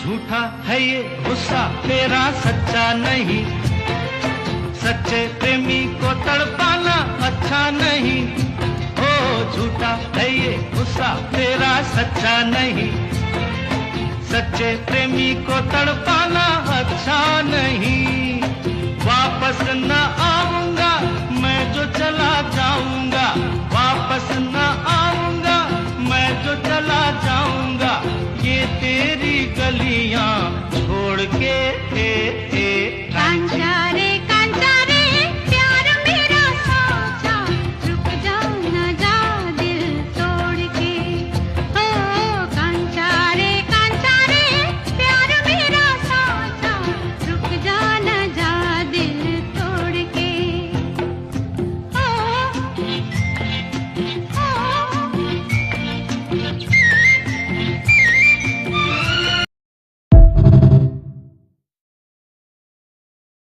झूठा है ये गुस्सा तेरा सच्चा नहीं, सच्चे प्रेमी को तड़पाना अच्छा नहीं। ओ झूठा है ये गुस्सा तेरा सच्चा नहीं, सच्चे प्रेमी को तड़पाना अच्छा नहीं। वापस न आऊंगा मैं जो चला जाऊंगा, वापस न आऊंगा मैं जो चला जाऊंगा। ये तेरी गली